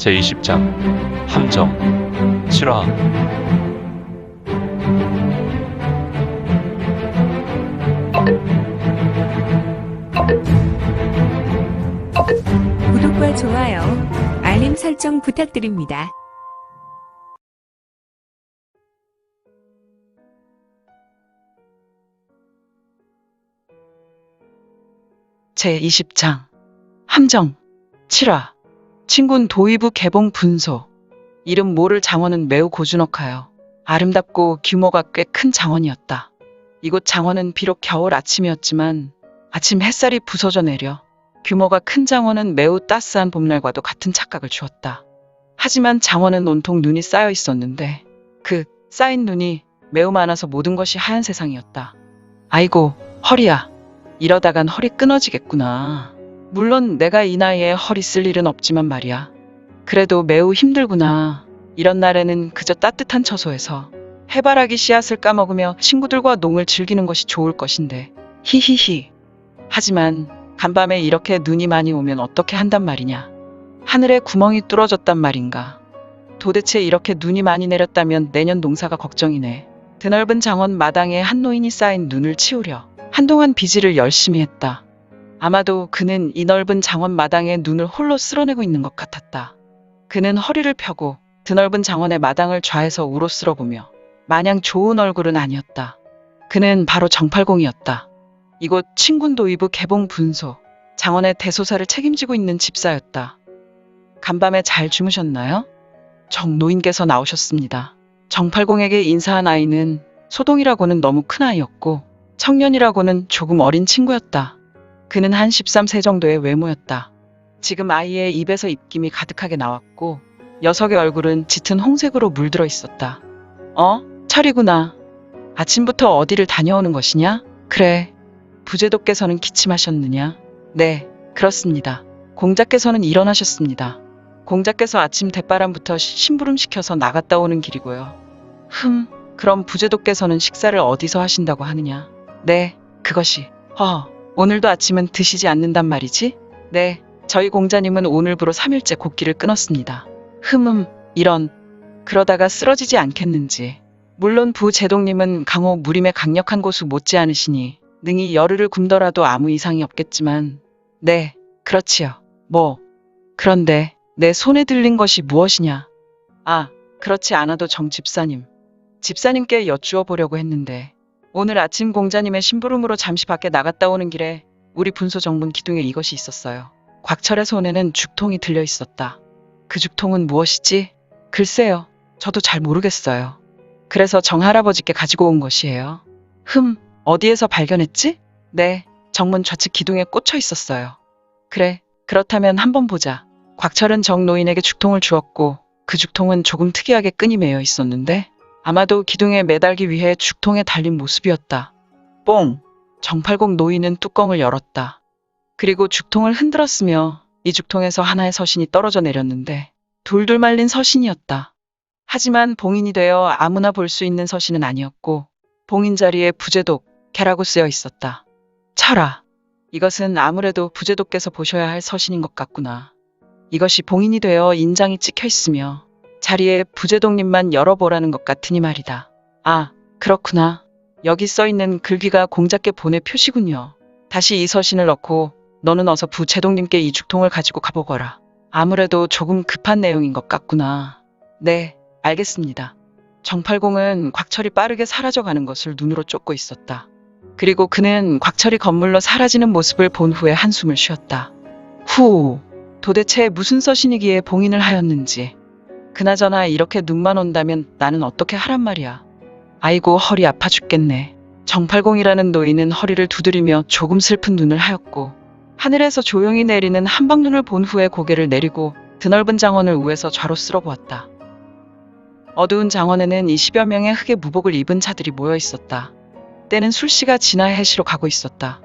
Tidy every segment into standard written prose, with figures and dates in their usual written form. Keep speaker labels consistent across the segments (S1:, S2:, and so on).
S1: 제20장 함정 7화.
S2: 구독과 좋아요, 알림 설정 부탁드립니다.
S3: 제20장 함정 7화. 친군 도의부 개봉 분소. 이름 모를 장원은 매우 고즈넉하여 아름답고 규모가 꽤 큰 장원이었다. 이곳 장원은 비록 겨울 아침이었지만 아침 햇살이 부서져 내려 규모가 큰 장원은 매우 따스한 봄날과도 같은 착각을 주었다. 하지만 장원은 온통 눈이 쌓여 있었는데 그 쌓인 눈이 매우 많아서 모든 것이 하얀 세상이었다. 아이고 허리야. 이러다간 허리 끊어지겠구나. 물론 내가 이 나이에 허리 쓸 일은 없지만 말이야. 그래도 매우 힘들구나. 이런 날에는 그저 따뜻한 처소에서 해바라기 씨앗을 까먹으며 친구들과 농을 즐기는 것이 좋을 것인데. 히히히. 하지만 간밤에 이렇게 눈이 많이 오면 어떻게 한단 말이냐. 하늘에 구멍이 뚫어졌단 말인가. 도대체 이렇게 눈이 많이 내렸다면 내년 농사가 걱정이네. 드넓은 장원 마당에 한 노인이 쌓인 눈을 치우려 한동안 비지를 열심히 했다. 아마도 그는 이 넓은 장원 마당에 눈을 홀로 쓸어내고 있는 것 같았다. 그는 허리를 펴고 드넓은 장원의 마당을 좌에서 우로 쓸어보며 마냥 좋은 얼굴은 아니었다. 그는 바로 정팔공이었다. 이곳 친군도의부 개봉 분소, 장원의 대소사를 책임지고 있는 집사였다. 간밤에 잘 주무셨나요? 정 노인께서 나오셨습니다. 정팔공에게 인사한 아이는 소동이라고는 너무 큰 아이였고 청년이라고는 조금 어린 친구였다. 그는 한 13세 정도의 외모였다. 지금 아이의 입에서 입김이 가득하게 나왔고 녀석의 얼굴은 짙은 홍색으로 물들어 있었다. 철이구나. 아침부터 어디를 다녀오는 것이냐? 그래. 부제도께서는 기침하셨느냐? 네, 그렇습니다. 공자께서는 일어나셨습니다. 공자께서 아침 대바람부터 심부름시켜서 나갔다 오는 길이고요. 그럼 부제도께서는 식사를 어디서 하신다고 하느냐? 네, 그것이. 오늘도 아침은 드시지 않는단 말이지? 네, 저희 공자님은 오늘부로 3일째 곡기를 끊었습니다. 이런. 그러다가 쓰러지지 않겠는지. 물론 부제독님은 강호 무림의 강력한 고수 못지 않으시니 능히 열흘을 굶더라도 아무 이상이 없겠지만. 네, 그렇지요. 그런데 내 손에 들린 것이 무엇이냐? 그렇지 않아도 정 집사님. 집사님께 여쭈어 보려고 했는데 오늘 아침 공자님의 심부름으로 잠시 밖에 나갔다 오는 길에 우리 분소 정문 기둥에 이것이 있었어요. 곽철의 손에는 죽통이 들려 있었다. 그 죽통은 무엇이지? 글쎄요. 저도 잘 모르겠어요. 그래서 정할아버지께 가지고 온 것이에요. 어디에서 발견했지? 네, 정문 좌측 기둥에 꽂혀 있었어요. 그래, 그렇다면 한번 보자. 곽철은 정 노인에게 죽통을 주었고 그 죽통은 조금 특이하게 끈이 매여 있었는데 아마도 기둥에 매달기 위해 죽통에 달린 모습이었다. 뽕! 정팔공 노인은 뚜껑을 열었다. 그리고 죽통을 흔들었으며 이 죽통에서 하나의 서신이 떨어져 내렸는데 돌돌 말린 서신이었다. 하지만 봉인이 되어 아무나 볼 수 있는 서신은 아니었고 봉인 자리에 부제독, 개라고 쓰여 있었다. 철아, 이것은 아무래도 부제독께서 보셔야 할 서신인 것 같구나. 이것이 봉인이 되어 인장이 찍혀 있으며 자리에 부제독님만 열어보라는 것 같으니 말이다. 그렇구나. 여기 써있는 글귀가 공자께 보낼 표시군요. 다시 이 서신을 넣고 너는 어서 부제독님께 이 죽통을 가지고 가보거라. 아무래도 조금 급한 내용인 것 같구나. 네, 알겠습니다. 정팔공은 곽철이 빠르게 사라져가는 것을 눈으로 쫓고 있었다. 그리고 그는 곽철이 건물로 사라지는 모습을 본 후에 한숨을 쉬었다. 도대체 무슨 서신이기에 봉인을 하였는지. 그나저나 이렇게 눈만 온다면 나는 어떻게 하란 말이야. 아이고 허리 아파 죽겠네. 정팔공이라는 노인은 허리를 두드리며 조금 슬픈 눈을 하였고 하늘에서 조용히 내리는 한방눈을 본 후에 고개를 내리고 드넓은 장원을 우에서 좌로 쓸어보았다. 어두운 장원에는 20여 명의 흑의 무복을 입은 자들이 모여 있었다. 때는 술시가 지나 해시로 가고 있었다.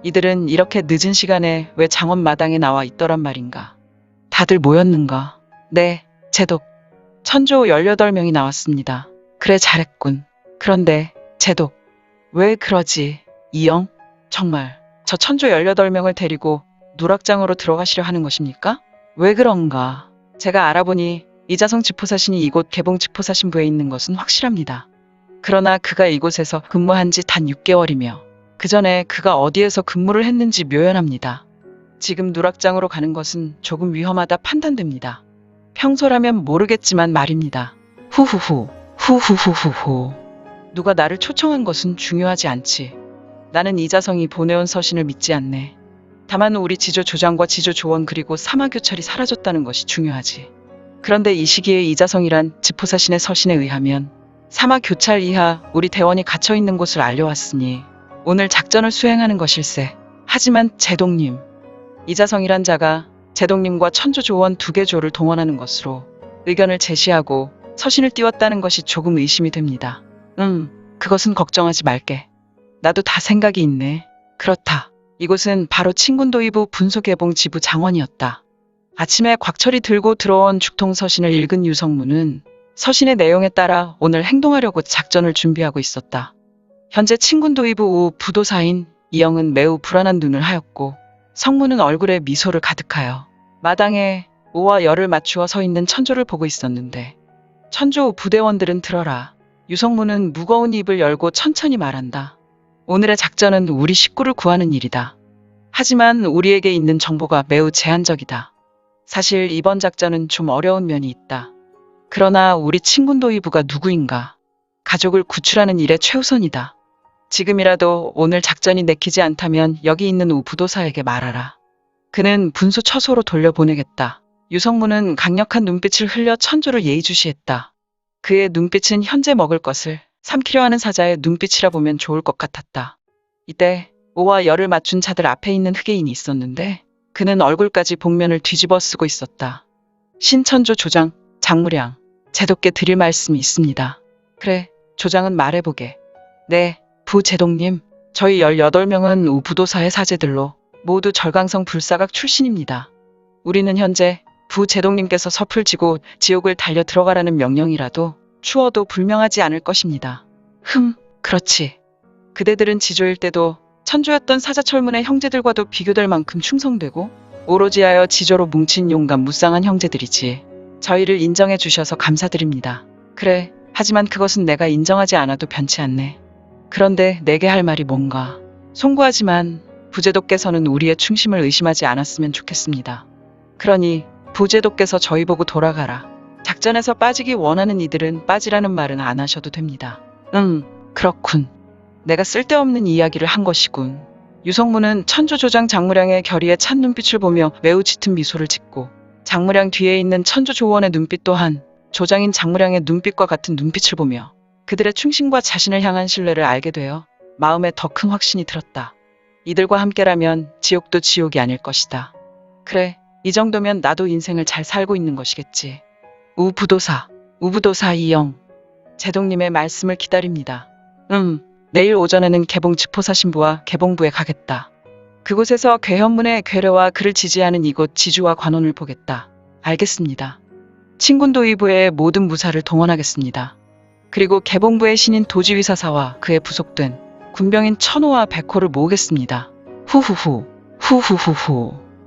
S3: 이들은 이렇게 늦은 시간에 왜 장원 마당에 나와 있더란 말인가. 다들 모였는가? 네, 제독. 천조 18명이 나왔습니다. 그래 잘했군. 그런데 제독. 왜 그러지? 이영? 정말 저 천조 18명을 데리고 누락장으로 들어가시려 하는 것입니까? 왜 그런가? 제가 알아보니 이자성 지포사신이 이곳 개봉 지포사신부에 있는 것은 확실합니다. 그러나 그가 이곳에서 근무한 지 단 6개월이며 그 전에 그가 어디에서 근무를 했는지 묘연합니다. 지금 누락장으로 가는 것은 조금 위험하다 판단됩니다. 평소라면 모르겠지만 말입니다. 후후후, 후후후후후. 누가 나를 초청한 것은 중요하지 않지. 나는 이자성이 보내온 서신을 믿지 않네. 다만 우리 지조 조장과 지조 조원 그리고 사마교찰이 사라졌다는 것이 중요하지. 그런데 이 시기에 이자성이란 지포사신의 서신에 의하면 사마교찰 이하 우리 대원이 갇혀있는 곳을 알려왔으니 오늘 작전을 수행하는 것일세. 하지만 제동님, 이자성이란 자가 제동님과 천조조원 2개 조를 동원하는 것으로 의견을 제시하고 서신을 띄웠다는 것이 조금 의심이 됩니다. 그것은 걱정하지 말게. 나도 다 생각이 있네. 그렇다. 이곳은 바로 친군도의부 분소개봉 지부 장원이었다. 아침에 곽철이 들고 들어온 죽통서신을 읽은 유성문은 서신의 내용에 따라 오늘 행동하려고 작전을 준비하고 있었다. 현재 친군도의부 우 부도사인 이영은 매우 불안한 눈을 하였고 성문은 얼굴에 미소를 가득하여 마당에 오와 열을 맞추어 서 있는 천조를 보고 있었는데 천조 부대원들은 들어라. 유성문은 무거운 입을 열고 천천히 말한다. 오늘의 작전은 우리 식구를 구하는 일이다. 하지만 우리에게 있는 정보가 매우 제한적이다. 사실 이번 작전은 좀 어려운 면이 있다. 그러나 우리 친군도의부가 누구인가? 가족을 구출하는 일에 최우선이다. 지금이라도 오늘 작전이 내키지 않다면 여기 있는 우 부도사에게 말하라. 그는 분소 처소로 돌려보내겠다. 유성문은 강력한 눈빛을 흘려 천조를 예의주시했다. 그의 눈빛은 현재 먹을 것을 삼키려 하는 사자의 눈빛이라 보면 좋을 것 같았다. 이때 오와 열을 맞춘 자들 앞에 있는 흑개인이 있었는데 그는 얼굴까지 복면을 뒤집어 쓰고 있었다. 신천조 조장, 장무량, 제독께 드릴 말씀이 있습니다. 그래, 조장은 말해보게. 네, 부제독님, 저희 18명은 우부도사의 사제들로 모두 절강성 불사각 출신입니다. 우리는 현재 부제독님께서 섭을 지고 지옥을 달려 들어가라는 명령이라도 추워도 불명하지 않을 것입니다. 그렇지. 그대들은 지조일 때도 천조였던 사자철문의 형제들과도 비교될 만큼 충성되고 오로지하여 지조로 뭉친 용감 무쌍한 형제들이지. 저희를 인정해 주셔서 감사드립니다. 그래, 하지만 그것은 내가 인정하지 않아도 변치 않네. 그런데 내게 할 말이 뭔가. 송구하지만 부제독께서는 우리의 충심을 의심하지 않았으면 좋겠습니다. 그러니 부제독께서 저희 보고 돌아가라. 작전에서 빠지기 원하는 이들은 빠지라는 말은 안 하셔도 됩니다. 그렇군. 내가 쓸데없는 이야기를 한 것이군. 유성문은 천조조장 장무량의 결의에 찬 눈빛을 보며 매우 짙은 미소를 짓고 장무량 뒤에 있는 천조조원의 눈빛 또한 조장인 장무량의 눈빛과 같은 눈빛을 보며 그들의 충신과 자신을 향한 신뢰를 알게 되어 마음에 더 큰 확신이 들었다. 이들과 함께라면 지옥도 지옥이 아닐 것이다. 그래, 이 정도면 나도 인생을 잘 살고 있는 것이겠지. 우부도사 이영. 제동님의 말씀을 기다립니다. 내일 오전에는 개봉 지포사신부와 개봉부에 가겠다. 그곳에서 괴현문의 괴뢰와 그를 지지하는 이곳 지주와 관원을 보겠다. 알겠습니다. 친군도의부의 모든 무사를 동원하겠습니다. 그리고 개봉부의 신인 도지위사사와 그에 부속된 군병인 천호와 백호를 모으겠습니다. 후후후.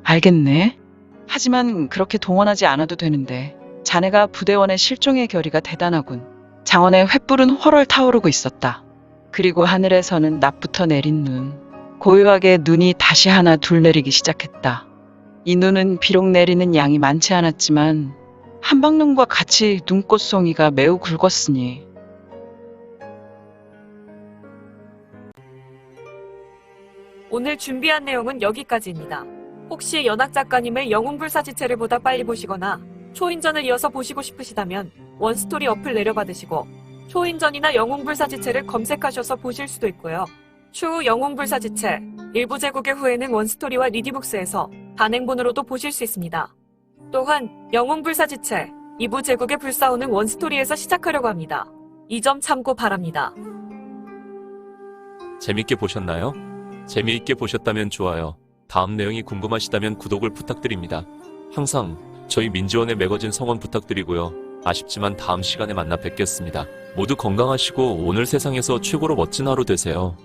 S3: 알겠네. 하지만 그렇게 동원하지 않아도 되는데 자네가 부대원의 실종의 결의가 대단하군. 장원의 횃불은 훨훨 타오르고 있었다. 그리고 하늘에서는 낮부터 내린 눈. 고요하게 눈이 다시 하나 둘 내리기 시작했다. 이 눈은 비록 내리는 양이 많지 않았지만 한방눈과 같이 눈꽃송이가 매우 굵었으니
S4: 오늘 준비한 내용은 여기까지입니다. 혹시 연학 작가님의 영웅불사지체를 보다 빨리 보시거나 초인전을 이어서 보시고 싶으시다면 원스토리 어플 내려받으시고 초인전이나 영웅불사지체를 검색하셔서 보실 수도 있고요. 추후 영웅불사지체 일부 제국의 후에는 원스토리와 리디북스에서 단행본으로도 보실 수 있습니다. 또한 영웅불사지체 2부 제국의 불사오는 원스토리에서 시작하려고 합니다. 이 점 참고 바랍니다.
S1: 재밌게 보셨나요? 재미있게 보셨다면 좋아요. 다음 내용이 궁금하시다면 구독을 부탁드립니다. 항상 저희 민지원의 매거진 성원 부탁드리고요. 아쉽지만 다음 시간에 만나 뵙겠습니다. 모두 건강하시고 오늘 세상에서 최고로 멋진 하루 되세요.